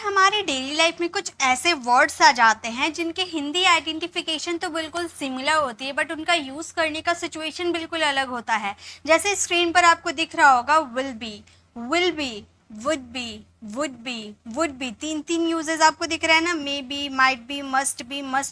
हमारी daily life में कुछ ऐसे वर्ड्स आ जाते हैं जिनके हिंदी आइडेंटिफिकेशन तो बिल्कुल सिमिलर होती है, बट उनका यूज़ करने का सिचुएशन बिल्कुल अलग होता है। जैसे स्क्रीन पर आपको दिख रहा होगा विल बी, वुड बी, तीन तीन यूजेस आपको दिख रहा है ना, may be, might be, must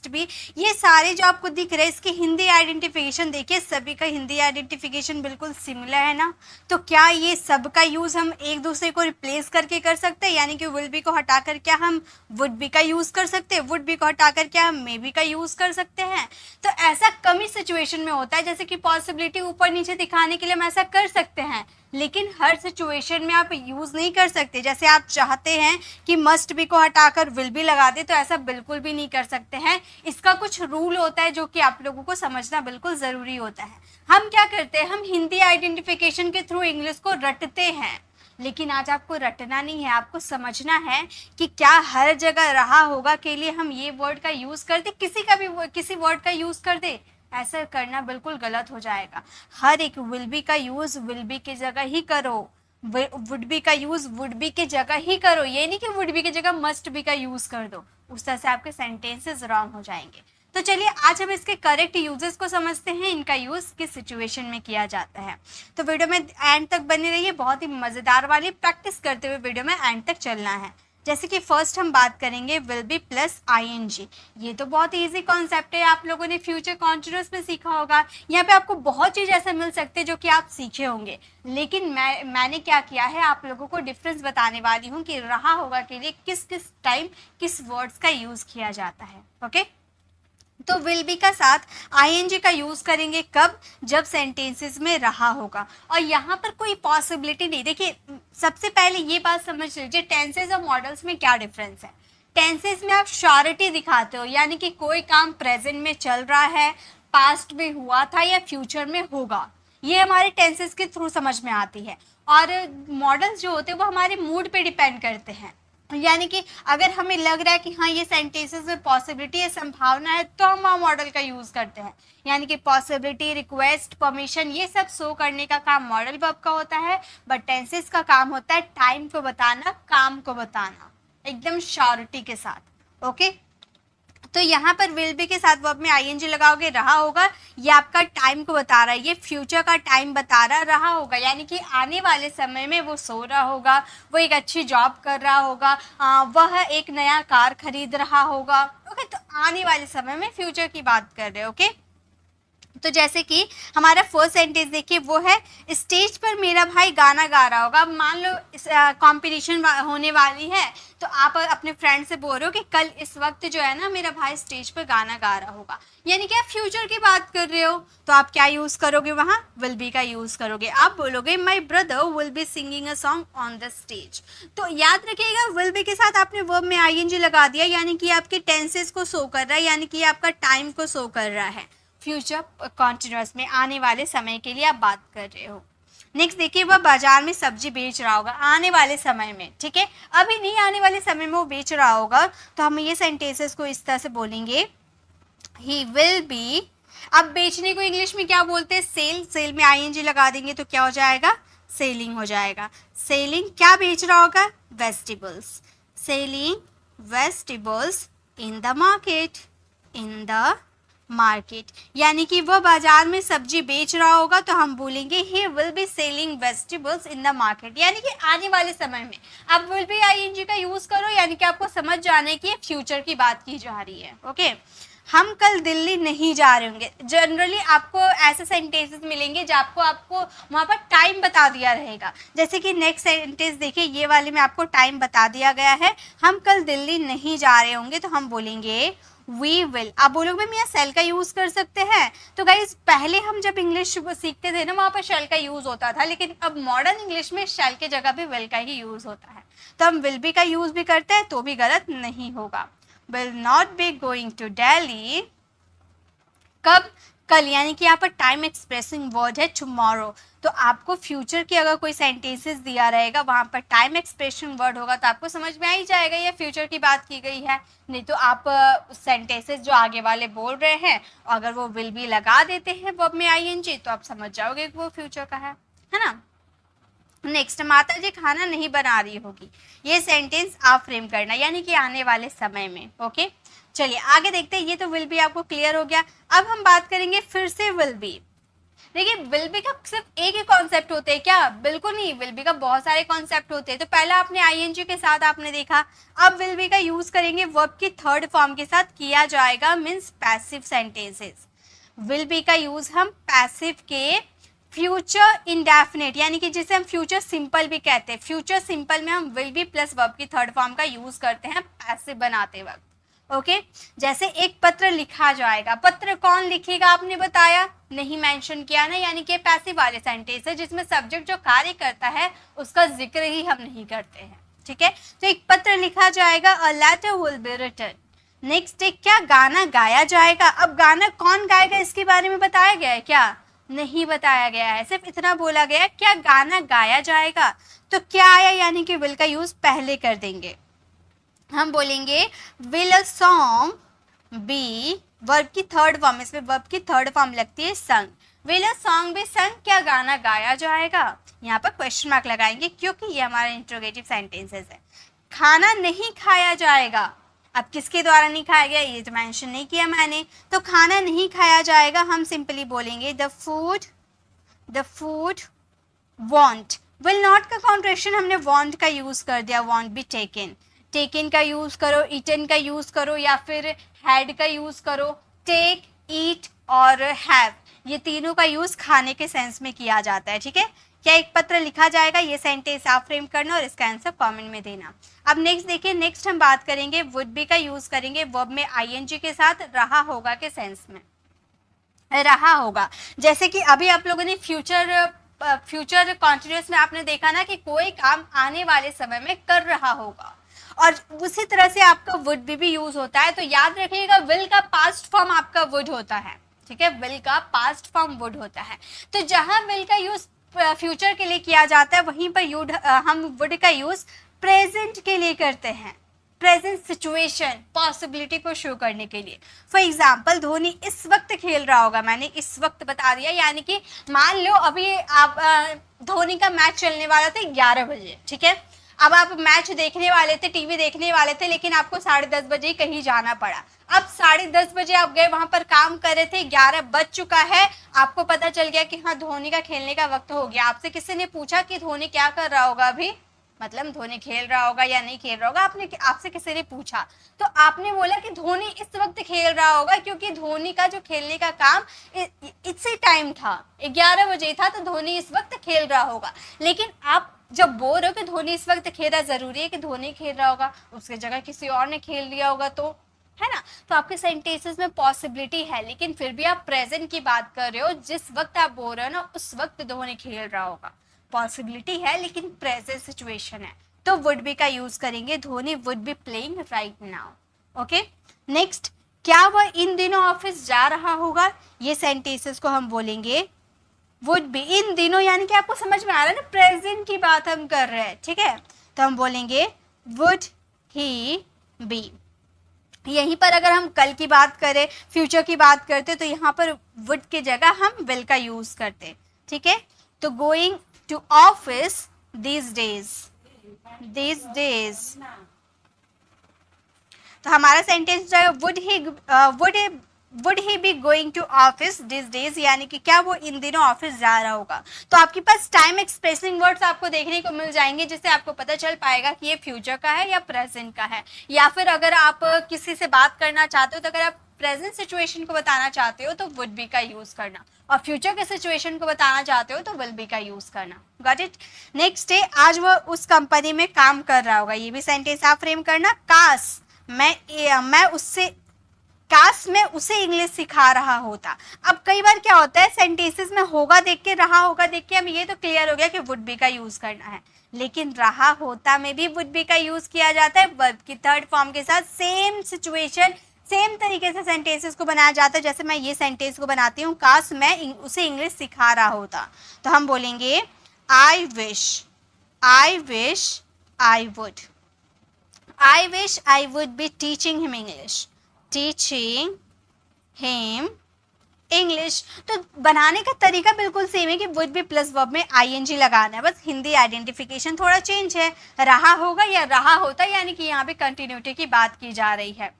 be. ये सारे जो आपको दिख रहे हैं इसके हिंदी आइडेंटिफिकेशन देखिए, सभी का हिंदी आइडेंटिफिकेशन बिल्कुल सिमिलर है ना। तो क्या ये सब का यूज़ हम एक दूसरे को रिप्लेस करके कर सकते हैं, यानी कि विल बी को हटाकर क्या हम वुड बी का यूज़ कर सकते हैं, वुड बी को हटाकर क्या हम मे बी का यूज़ कर सकते हैं। तो ऐसा कम ही सिचुएशन में होता है, जैसे कि पॉसिबिलिटी ऊपर नीचे दिखाने के लिए हम ऐसा कर सकते हैं, लेकिन हर सिचुएशन में आप यूज़ नहीं कर सकते। जैसे आप चाहते हैं कि मस्ट बी को हटाकर विल बी लगा दे, तो ऐसा बिल्कुल भी नहीं कर सकते हैं। इसका कुछ रूल होता है जो कि आप लोगों को समझना बिल्कुल ज़रूरी होता है। हम क्या करते हैं, हम हिंदी आइडेंटिफिकेशन के थ्रू इंग्लिश को रटते हैं, लेकिन आज आपको रटना नहीं है, आपको समझना है कि क्या हर जगह रहा होगा के लिए हम ये वर्ड का यूज़ कर दे, किसी वर्ड का यूज़ कर दे। ऐसा करना बिल्कुल गलत हो जाएगा। हर एक विल बी का यूज़ विल बी की जगह ही करो, वुड बी का यूज़ वुड बी की जगह ही करो। ये नहीं कि वुड बी की जगह मस्ट बी का यूज़ कर दो, उस तरह से आपके सेंटेंसेस रॉन्ग हो जाएंगे। तो चलिए आज हम इसके करेक्ट यूजेस को समझते हैं, इनका यूज़ किस सिचुएशन में किया जाता है। तो वीडियो में एंड तक बने रहिए, बहुत ही मज़ेदार वाली प्रैक्टिस करते हुए वीडियो में एंड तक चलना है। जैसे कि फर्स्ट हम बात करेंगे विल बी प्लस आईएनजी। ये तो बहुत ही ईजी कॉन्सेप्ट है, आप लोगों ने फ्यूचर कॉन्टिन्यूअस में सीखा होगा। यहाँ पे आपको बहुत चीज़ ऐसा मिल सकते हैं जो कि आप सीखे होंगे, लेकिन मैंने क्या किया है, आप लोगों को डिफरेंस बताने वाली हूँ कि रहा होगा के लिए किस किस टाइम किस वर्ड्स का यूज़ किया जाता है। ओके, तो विल बी का साथ आईएनजी का यूज़ करेंगे कब, जब सेंटेंसेस में रहा होगा। और यहाँ पर कोई पॉसिबिलिटी नहीं। देखिए सबसे पहले ये बात समझ लीजिए, टेंसेस और मॉडल्स में क्या डिफरेंस है। टेंसेस में आप श्योरिटी दिखाते हो, यानी कि कोई काम प्रेजेंट में चल रहा है, पास्ट में हुआ था या फ्यूचर में होगा, ये हमारे टेंसेस के थ्रू समझ में आती है। और मॉडल्स जो होते हैं वो हमारे मूड पे डिपेंड करते हैं, यानी कि अगर हमें लग रहा है कि हाँ ये सेंटेंसेस में पॉसिबिलिटी है, संभावना है, तो हम वहाँ मॉडल का यूज़ करते हैं। यानी कि पॉसिबिलिटी, रिक्वेस्ट, परमिशन, ये सब शो करने का काम मॉडल वर्ब का होता है, बट टेंसेस का काम होता है टाइम को बताना, काम को बताना, एकदम श्योरिटी के साथ। ओके, तो यहाँ पर विल बी के साथ वर्ब में आईएनजी लगाओगे, रहा होगा, ये आपका टाइम को बता रहा है, ये फ्यूचर का टाइम बता रहा होगा, यानी कि आने वाले समय में वो सो रहा होगा, वो एक अच्छी जॉब कर रहा होगा, वह एक नया कार खरीद रहा होगा। ओके, तो आने वाले समय में फ्यूचर की बात कर रहे हैं। ओके, तो जैसे कि हमारा फर्स्ट सेंटेंस देखिए, वो है स्टेज पर मेरा भाई गाना गा रहा होगा। मान लो कंपटीशन होने वाली है, तो आप अपने फ्रेंड से बोल रहे हो कि कल इस वक्त जो है ना मेरा भाई स्टेज पर गाना गा रहा होगा, यानी कि आप फ्यूचर की बात कर रहे हो। तो आप क्या यूज़ करोगे, वहाँ विल बी का यूज़ करोगे। आप बोलोगे my brother will be singing a song on the stage. तो याद रखिएगा, विल बी के साथ आपने वर्ब में आईएनजी लगा दिया, यानी कि आपके टेंसेस को शो कर रहा है, यानी कि आपका टाइम को शो कर रहा है। फ्यूचर कॉन्टिन्यूअस में आने वाले समय के लिए आप बात कर रहे हो। नेक्स्ट देखिए, वह बाजार में सब्जी बेच रहा होगा, आने वाले समय में, ठीक है, अभी नहीं, आने वाले समय में वो बेच रहा होगा। तो हम ये सेंटेंसेस को इस तरह से बोलेंगे, ही विल बी। अब बेचने को इंग्लिश में क्या बोलते हैं, सेल। सेल में आईएनजी लगा देंगे तो क्या हो जाएगा, सेलिंग हो जाएगा। सेलिंग क्या बेच रहा होगा, vegetables. Selling vegetables in the market, in the market, यानी कि वह बाजार में सब्जी बेच रहा होगा, तो हम बोलेंगे he will be selling vegetables in the market, यानी कि आने वाले समय में। अब विल बी आईएनजी का यूज करो, यानी कि आपको समझ जाने की फ्यूचर की बात की जा रही है। ओके, हम कल दिल्ली नहीं जा रहे होंगे। जनरली आपको ऐसे सेंटेंसेस मिलेंगे जब आपको वहाँ पर टाइम बता दिया रहेगा। जैसे कि नेक्स्ट सेंटेंस देखिए, ये वाले में आपको टाइम बता दिया गया है, हम कल दिल्ली नहीं जा रहे होंगे, तो हम बोलेंगे वी विल। आप बोलोगे मैं सेल का यूज़ कर सकते हैं, तो गाइज पहले हम जब इंग्लिश सीखते थे ना, वहाँ पर शेल का यूज़ होता था, लेकिन अब मॉडर्न इंग्लिश में शेल के जगह पे विल का ही यूज़ होता है। तो हम विल बी का यूज़ भी करते हैं, तो भी गलत नहीं होगा। Will not be going to Delhi, कब, कल, यानी कि यहाँ पर टाइम एक्सप्रेसिंग वर्ड है टुमारो। तो आपको फ्यूचर की अगर कोई सेंटेंसेस दिया रहेगा, वहाँ पर टाइम एक्सप्रेशन वर्ड होगा, तो आपको समझ में आ ही जाएगा ये फ्यूचर की बात की गई है। नहीं तो आप सेंटेंसेस जो आगे वाले बोल रहे हैं, अगर वो विल बी लगा देते हैं वर्ब में आईएनजी, तो आप समझ जाओगे कि वो फ्यूचर का है ना। नेक्स्ट, माता जी खाना नहीं बना रही होगी, ये सेंटेंस आप फ्रेम करना, यानी कि आने वाले समय में। ओके, चलिए आगे देखते हैं। ये तो विल बी आपको क्लियर हो गया। अब हम बात करेंगे फिर से विल बी। देखिए, विल बी का सिर्फ एक ही कॉन्सेप्ट होते हैं क्या? बिल्कुल नहीं, विल बी का बहुत सारे कॉन्सेप्ट होते हैं। तो पहला आपने आईएनजी के साथ आपने देखा, अब विल बी का यूज करेंगे वर्ब की थर्ड फॉर्म के साथ किया जाएगा, means passive sentences. Will be का यूज हम पैसिव के फ्यूचर इंडेफिनिट, यानी कि जिसे हम फ्यूचर सिंपल भी कहते हैं, फ्यूचर सिंपल में हम विल बी प्लस वर्ब की थर्ड फॉर्म का यूज करते हैं पैसिव बनाते वक्त। ओके, जैसे एक पत्र लिखा जाएगा, पत्र कौन लिखेगा आपने बताया नहीं, मेंशन किया ना, यानी कि पैसिव वाले सेंटेंस है जिसमें सब्जेक्ट जो कार्य करता है उसका जिक्र ही हम नहीं करते हैं। ठीक है, तो एक पत्र लिखा जाएगा, a letter will be written. Next, एक क्या गाना गाया जाएगा। अब गाना कौन गाएगा इसके बारे में बताया गया है क्या? नहीं बताया गया है, सिर्फ इतना बोला गया क्या गाना गाया जाएगा। तो क्या आया, यानी कि विल का यूज पहले कर देंगे, हम बोलेंगे will a song be, verb की थर्ड फॉर्म, इसमें वर्ब की थर्ड फॉर्म लगती है संग, विल अ सॉन्ग बी संग, क्या गाना गाया जाएगा। यहाँ पर क्वेश्चन मार्क लगाएंगे क्योंकि ये हमारा इंट्रोगेटिव सेंटेंसेस है। खाना नहीं खाया जाएगा, अब किसके द्वारा नहीं खाया गया ये तो मेंशन नहीं किया मैंने, तो खाना नहीं खाया जाएगा, हम सिंपली बोलेंगे the food want. Will not का कॉन्ट्रेक्शन हमने वॉन्ट का यूज कर दिया, वॉन्ट बी टेकन, टेकन का यूज करो, ईटन का यूज करो, या फिर हैड का यूज करो। टेक, ईट और हैव, ये तीनों का यूज खाने के सेंस में किया जाता है। ठीक है, क्या एक पत्र लिखा जाएगा, ये सेंटेंस आप फ्रेम करना और इसका आंसर कमेंट में देना। अब नेक्स्ट देखिए, नेक्स्ट हम बात करेंगे वुड बी का यूज करेंगे वर्ब में आईएनजी के साथ रहा होगा के सेंस में। रहा होगा, जैसे कि अभी आप लोगों ने फ्यूचर कॉन्टिन्यूस में आपने देखा ना कि कोई काम आने वाले समय में कर रहा होगा, और उसी तरह से आपका वुड भी यूज होता है। तो याद रखिएगा विल का पास्ट फॉर्म आपका वुड होता है। ठीक है, विल का पास्ट फॉर्म वुड होता है। तो जहां विल का यूज फ्यूचर के लिए किया जाता है, वहीं पर हम वुड का यूज प्रेजेंट के लिए करते हैं, प्रेजेंट सिचुएशन, पॉसिबिलिटी को शो करने के लिए। फॉर एग्जाम्पल, धोनी इस वक्त खेल रहा होगा, मैंने इस वक्त बता दिया, यानी कि मान लो अभी आप धोनी का मैच चलने वाला था 11 बजे। ठीक है, अब आप मैच देखने वाले थे, टीवी देखने वाले थे, लेकिन आपको 10:30 बजे कहीं जाना पड़ा। अब 10:30 बजे आप गए, वहां पर काम कर रहे थे, 11 बज चुका है, आपको पता चल गया कि हाँ धोनी का खेलने का वक्त हो गया। आपसे किसी ने पूछा कि धोनी क्या कर रहा होगा अभी, मतलब धोनी खेल रहा होगा या नहीं खेल रहा होगा, आपसे किसी ने पूछा, तो आपने बोला कि धोनी इस वक्त खेल रहा होगा, क्योंकि धोनी का जो खेलने का काम इसी टाइम था, 11 बजे था, तो धोनी इस वक्त खेल रहा होगा। लेकिन आप जब बोल रहे हो कि धोनी इस वक्त खेल रहा, जरूरी है कि धोनी खेल रहा होगा, उसकी जगह किसी और ने खेल लिया होगा, तो है ना। तो आपके सेंटेंसेस में पॉसिबिलिटी है, लेकिन फिर भी आप प्रेजेंट की बात कर रहे हो, जिस वक्त आप बोल रहे हो ना उस वक्त धोनी खेल रहा होगा। पॉसिबिलिटी है लेकिन प्रेजेंट सिचुएशन है, तो वुड बी का यूज करेंगे, Dhoni would be playing right now. Okay, next, क्या वह इन दिनों ऑफिस जा रहा होगा, ये सेंटेंसेस को हम बोलेंगे वुड बी। इन दिनों यानी कि आपको समझ में आ रहा है ना, प्रेजेंट की बात हम कर रहे हैं। ठीक है, तो हम बोलेंगे वुड ही बी। यहीं पर अगर हम कल की बात करें, फ्यूचर की बात करते, तो यहाँ पर वुड की जगह हम विल का यूज करते। ठीक है, तो going to office these days, तो हमारा सेंटेंस जो है would he be going to office this days, यानी कि क्या वो इन दिनों ऑफिस जा रहा होगा। तो आपके पास टाइम एक्सप्रेसिंग वर्ड्स आपको देखने को मिल जाएंगे, जिससे आपको पता चल पाएगा कि ये फ्यूचर का है या प्रेजेंट का है। या फिर अगर आप किसी से बात करना चाहते हो, तो अगर आप प्रेजेंट सिचुएशन को बताना चाहते हो तो वुड बी का यूज करना, और फ्यूचर के सिचुएशन को बताना चाहते हो तो विल बी का यूज करना। Got it. नेक्स्ट है, आज वो उस कंपनी में काम कर रहा होगा, ये भी सेंटेंस आप फ्रेम करना। काश मैं उसे इंग्लिश सिखा रहा होता। अब कई बार क्या होता है, सेंटेंसेस में होगा देख के, रहा होगा देख के, अब ये तो क्लियर हो गया कि वुड बी का यूज करना है, लेकिन रहा होता में भी वुड बी का यूज किया जाता है, वर्ब की थर्ड फॉर्म के साथ। सेम सिचुएशन, सेम तरीके से सेंटेंसेस को बनाया जाता है। जैसे मैं ये सेंटेंस को बनाती हूँ, काश मैं उसे इंग्लिश सिखा रहा होता, तो हम बोलेंगे I wish I would be teaching him English English. तो बनाने का तरीका बिल्कुल सेम है कि वुड बी प्लस वर्ब में आईएनजी लगाना है, बस हिंदी आइडेंटिफिकेशन थोड़ा चेंज है, रहा होगा या रहा होता, यानी कि यहाँ पे कंटिन्यूटी की बात की जा रही है।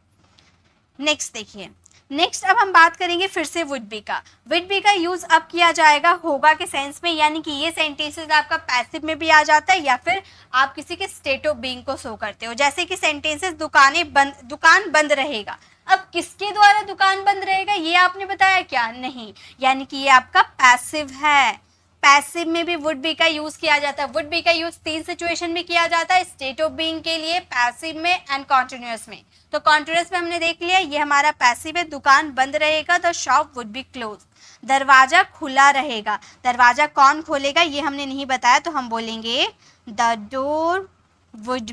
नेक्स्ट देखिए, नेक्स्ट अब हम बात करेंगे फिर से वुड बी का। वुड बी का यूज अब किया जाएगा होगा के सेंस में, यानी कि ये सेंटेंसेस आपका पैसिव में भी आ जाता है या फिर आप किसी के स्टेट ऑफ बीइंग को शो करते हो। जैसे कि सेंटेंसेस दुकान बंद रहेगा, अब किसके द्वारा दुकान बंद रहेगा ये आपने बताया क्या? नहीं, यानी कि ये आपका पैसिव है। पैसिव में भी वुड बी का यूज किया जाता है। वुड बी का यूज 3 सिचुएशन में किया जाता है, स्टेट ऑफ बीइंग के लिए, पैसिव में एंड कॉन्टिन्यूअस में। तो कॉन्टिन्यूअस में हमने देख लिया, ये हमारा पैसिव है, दुकान बंद रहेगा, the shop would be close. दरवाजा खुला रहेगा, दरवाजा कौन खोलेगा ये हमने नहीं बताया, तो हम बोलेंगे the door would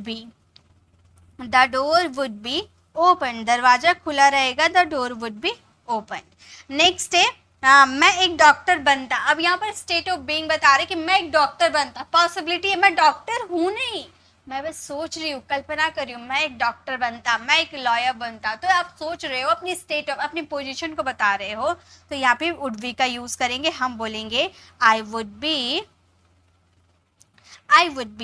be open. दरवाजा खुला रहेगा, the door would be open. Next है मैं एक डॉक्टर बनता। अब यहाँ पर स्टेट ऑफ बीइंग बता रहे कि मैं एक डॉक्टर बनता, पॉसिबिलिटी है मैं डॉक्टर हूँ नहीं, मैं बस सोच रही हूँ, कल्पना कर रही हूँ, मैं एक डॉक्टर बनता, मैं एक लॉयर बनता। तो आप सोच रहे हो, अपनी स्टेट ऑफ अपनी पोजीशन को बता रहे हो, तो यहाँ पे वुड बी का यूज करेंगे। हम बोलेंगे I would be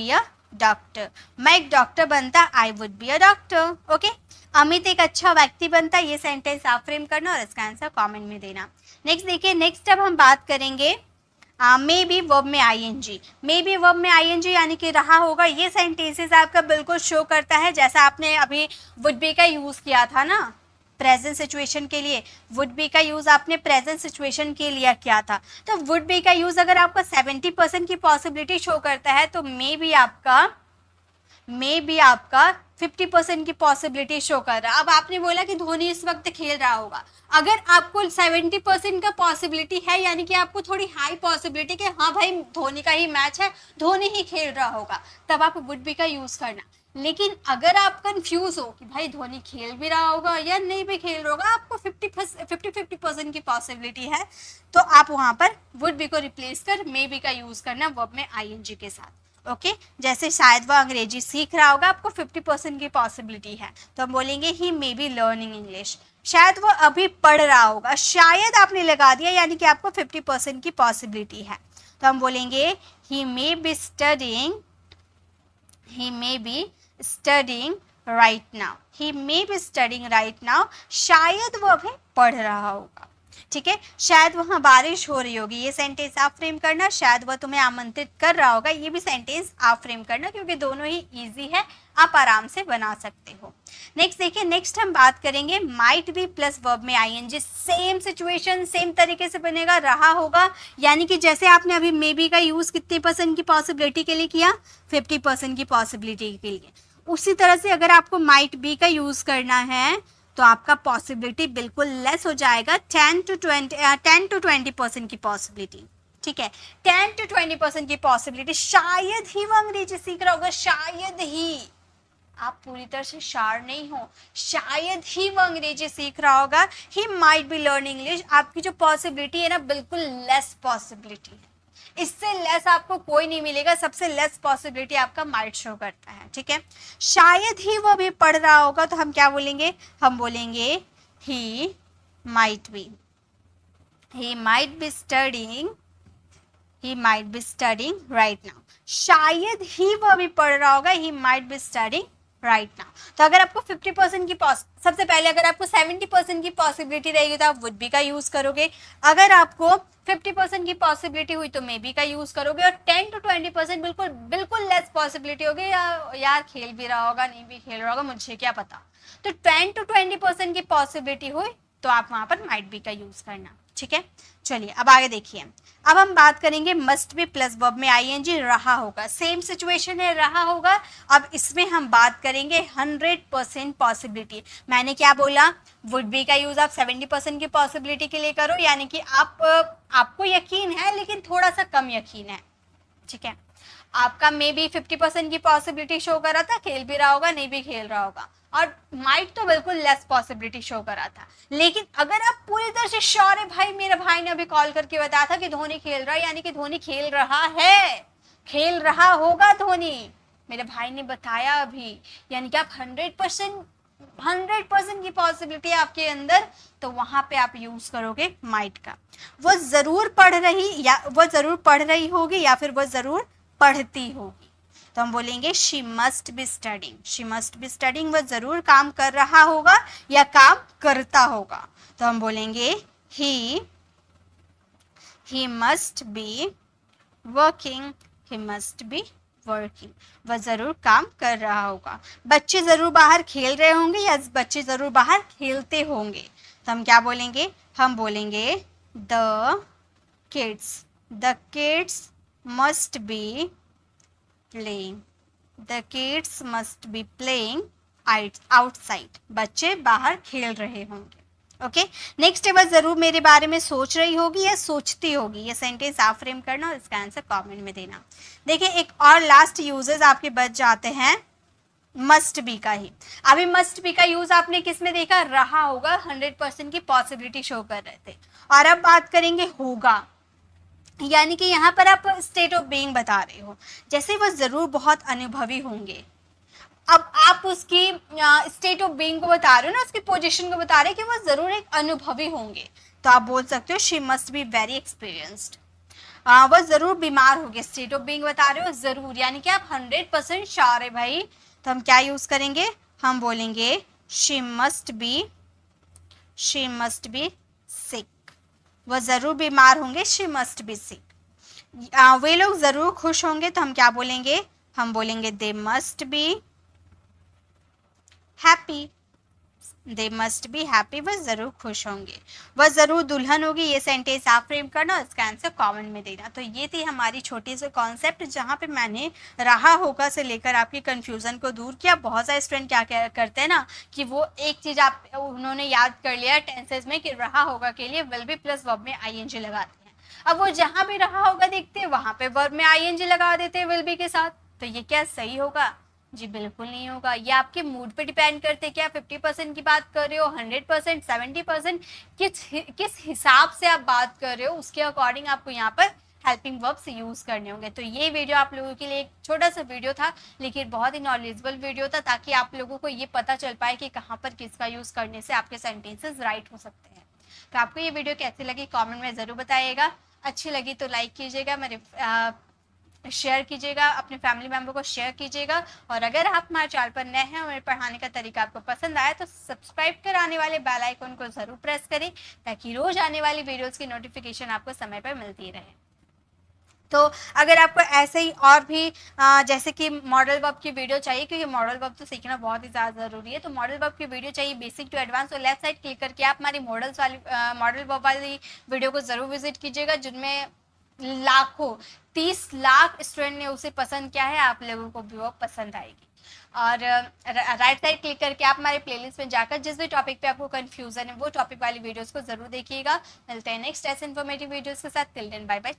a doctor. मैं एक डॉक्टर बनता, I would be a doctor. Okay, Amit एक अच्छा व्यक्ति बनता, ये सेंटेंस आप फ्रेम करना और इसका आंसर कमेंट में देना। नेक्स्ट देखिए, नेक्स्ट अब हम बात करेंगे मे बी वर्ब में आईएनजी। मे बी वर्ब में आईएनजी यानी कि रहा होगा, ये सेंटेंसेस आपका बिल्कुल शो करता है जैसा आपने अभी वुड बी का यूज किया था ना प्रेजेंट सिचुएशन के लिए। वुड बी का यूज आपने प्रेजेंट सिचुएशन के लिए किया था, तो वुड बी का यूज अगर आपका 70% की पॉसिबिलिटी शो करता है तो मे बी आपका 50% की पॉसिबिलिटी शो कर रहा है। अब आपने बोला कि धोनी इस वक्त खेल रहा होगा, अगर आपको 70% का पॉसिबिलिटी है, यानी कि आपको थोड़ी हाई पॉसिबिलिटी कि हाँ भाई धोनी का ही मैच है, धोनी ही खेल रहा होगा, तब आप वुड बी का यूज करना। लेकिन अगर आप कंफ्यूज हो कि भाई धोनी खेल भी रहा होगा या नहीं भी खेल रहा होगा, आपको 50% की पॉसिबिलिटी है, तो आप वहां पर वुड बी को रिप्लेस कर मे बी का यूज करना वर्ब में आईएनजी के साथ। ओके, जैसे शायद वह अंग्रेजी सीख रहा होगा, आपको 50% की पॉसिबिलिटी है, तो हम बोलेंगे he may be learning English. शायद वो अभी पढ़ रहा होगा, शायद आपने लगा दिया, यानी कि आपको 50% की पॉसिबिलिटी है, तो हम बोलेंगे he may be studying right now. शायद वो अभी पढ़ रहा होगा। ठीक है, शायद वहाँ बारिश हो रही होगी, ये सेंटेंस आप फ्रेम करना। शायद वह तुम्हें आमंत्रित कर रहा होगा, ये भी सेंटेंस आप फ्रेम करना, क्योंकि दोनों ही इजी है, आप आराम से बना सकते हो। नेक्स्ट देखिए, नेक्स्ट हम बात करेंगे माइट बी प्लस वर्ब में आईएनजी। सेम सिचुएशन सेम तरीके से बनेगा, रहा होगा, यानी कि जैसे आपने अभी मे बी का यूज कितने % की पॉसिबिलिटी के लिए किया, 50% की पॉसिबिलिटी के लिए, उसी तरह से अगर आपको माइट बी का यूज करना है तो आपका पॉसिबिलिटी बिल्कुल लेस हो जाएगा, 10 to 20% की पॉसिबिलिटी। ठीक है, 10 to 20% की पॉसिबिलिटी। शायद ही वो अंग्रेजी सीख रहा होगा, शायद ही, आप पूरी तरह से श्योर नहीं हो, शायद ही वो अंग्रेजी सीख रहा होगा, he might be learning English. आपकी जो पॉसिबिलिटी है ना, बिल्कुल लेस पॉसिबिलिटी है, इससे लेस आपको कोई नहीं मिलेगा, सबसे लेस पॉसिबिलिटी आपका माइट शो करता है। ठीक है, शायद ही वो भी पढ़ रहा होगा, तो हम क्या बोलेंगे, हम बोलेंगे he might be studying right now. शायद ही वो भी पढ़ रहा होगा, he might be studying right now. तो अगर आपको 50% की सबसे पहले अगर आपको 70% की पॉसिबिलिटी रहेगी तो आप वुड बी का यूज करोगे, अगर आपको 50% की पॉसिबिलिटी हुई तो मे बी का यूज करोगे, और 10 to 20% बिल्कुल लेस पॉसिबिलिटी होगी, यार खेल भी रहा होगा, नहीं भी खेल रहा होगा, मुझे क्या पता, तो 10 to 20% की पॉसिबिलिटी हुई तो आप वहां पर माइट बी का यूज करना। ठीक है, चलिए अब आगे देखिए, अब हम बात करेंगे मस्ट बी प्लस वर्ब में आईएनजी, रहा होगा। सेम सिचुएशन है, रहा होगा। अब इसमें हम बात करेंगे 100% पॉसिबिलिटी। मैंने क्या बोला, वुड बी का यूज आप 70% की पॉसिबिलिटी के लिए करो, यानी कि आपको यकीन है लेकिन थोड़ा सा कम यकीन है। ठीक है, आपका मे बी 50% की पॉसिबिलिटी शो कर रहा था, खेल भी रहा होगा, नहीं भी खेल रहा होगा, और माइट तो बिल्कुल लेस पॉसिबिलिटी शो कर रहा था। लेकिन अगर आप पूरी तरह से श्योर है, भाई मेरे भाई ने अभी कॉल करके बताया था कि धोनी खेल रहा है, यानी कि धोनी खेल रहा है, खेल रहा होगा धोनी, मेरे भाई ने बताया अभी, यानी कि आप 100% 100% की पॉसिबिलिटी है आपके अंदर, तो वहां पे आप यूज करोगे माइट का। वो जरूर पढ़ रही, या वो जरूर पढ़ रही होगी, या फिर वो जरूर पढ़ती होगी। तो हम बोलेंगे she must be studying, she must be studying, वो जरूर काम कर रहा होगा या काम करता होगा। तो हम बोलेंगे he must be working, he must be working, वह जरूर काम कर रहा होगा। बच्चे जरूर बाहर खेल रहे होंगे या बच्चे जरूर बाहर खेलते होंगे। तो हम क्या बोलेंगे, हम बोलेंगे the kids must be playing, the kids must be playing outside, बच्चे बाहर खेल रहे होंगे। ओके, नेक्स्ट है वह जरूर मेरे बारे में सोच रही होगी या सोचती होगी। ये सेंटेंस आप फ्रेम करना और इसका आंसर कमेंट में देना। देखिए एक और लास्ट यूजेस आपके बच जाते हैं मस्ट बी का ही। अभी मस्ट बी का यूज आपने किस में देखा, रहा होगा, 100% की पॉसिबिलिटी शो कर रहे थे। और अब बात करेंगे होगा, यानी कि यहाँ पर आप स्टेट ऑफ बीइंग बता रहे हो। जैसे वह जरूर बहुत अनुभवी होंगे, अब आप उसकी स्टेट ऑफ बीइंग को बता रहे हो ना, उसकी पोजीशन को बता रहे हो कि वो जरूर एक अनुभवी होंगे, तो आप बोल सकते हो she must be very experienced. वह जरूर बीमार होंगे, स्टेट ऑफ बीइंग बता रहे हो जरूर, यानी कि आप 100% श्योर है भाई। तो हम क्या यूज करेंगे, हम बोलेंगे शी मस्ट बी सिक, वह जरूर बीमार होंगे, शी मस्ट बी सिक। वे लोग जरूर खुश होंगे, तो हम क्या बोलेंगे, हम बोलेंगे they must be happy, they must be happy, वह जरूर खुश होंगे। वह जरूर दुल्हन होगी, ये सेंटेंस आप फ्रेम करना, इसका आंसर कमेंट में देना। तो ये थी हमारी छोटी सी कॉन्सेप्ट, जहाँ पे मैंने रहा होगा से लेकर आपकी कंफ्यूजन को दूर किया। बहुत सारे स्टूडेंट क्या करते हैं ना, कि वो एक चीज उन्होंने याद कर लिया टेंसेज में कि रहा होगा के लिए विल बी प्लस वर्ब में आईएनजी लगाते हैं। अब वो जहाँ भी रहा होगा देखते हैं, वहां पे वर्ब में आईएनजी लगा देते हैं विल बी के साथ। तो ये क्या सही होगा? जी बिल्कुल नहीं होगा। ये आपके मूड पे डिपेंड करते, क्या 50% की बात कर रहे हो, 100%, 70%, किस हिसाब से आप बात कर रहे हो, उसके अकॉर्डिंग आपको यहाँ पर हेल्पिंग वर्ब्स यूज करने होंगे। तो ये वीडियो आप लोगों के लिए एक छोटा सा वीडियो था, लेकिन बहुत ही नॉलेजेबल वीडियो था, ताकि आप लोगों को ये पता चल पाए कि कहाँ पर किसका यूज करने से आपके सेंटेंसेस राइट हो सकते हैं। तो आपको ये वीडियो कैसी लगी कमेंट में जरूर बताइएगा। अच्छी लगी तो लाइक कीजिएगा, मेरे शेयर कीजिएगा, अपने फैमिली मेम्बर को शेयर कीजिएगा। और अगर आप हमारे चैनल पर नए हैं और मेरे पढ़ाने का तरीका आपको पसंद आया तो सब्सक्राइब कर आने वाले बेल आइकन को जरूर प्रेस करें, ताकि रोज आने वाली वीडियोस की नोटिफिकेशन आपको समय पर मिलती रहे। तो अगर आपको ऐसे ही और भी जैसे कि मॉडल वर्ब की वीडियो चाहिए, क्योंकि मॉडल वर्ब तो सीखना बहुत ही ज़्यादा ज़रूरी है, तो मॉडल वर्ब की वीडियो चाहिए बेसिक टू एडवांस, तो लेफ्ट साइड क्लिक करके आप हमारी मॉडल वर्ब वाली वीडियो को ज़रूर विजिट कीजिएगा, जिनमें लाखों 30 लाख स्टूडेंट ने उसे पसंद किया है। आप लोगों को भी वो पसंद आएगी। और राइट साइड क्लिक करके आप हमारे प्लेलिस्ट में जाकर जिस भी टॉपिक पे आपको कंफ्यूजन है वो टॉपिक वाली वीडियोस को जरूर देखिएगा। मिलते हैं नेक्स्ट ऐसे इन्फॉर्मेटिव वीडियोस के साथ। Till then bye bye.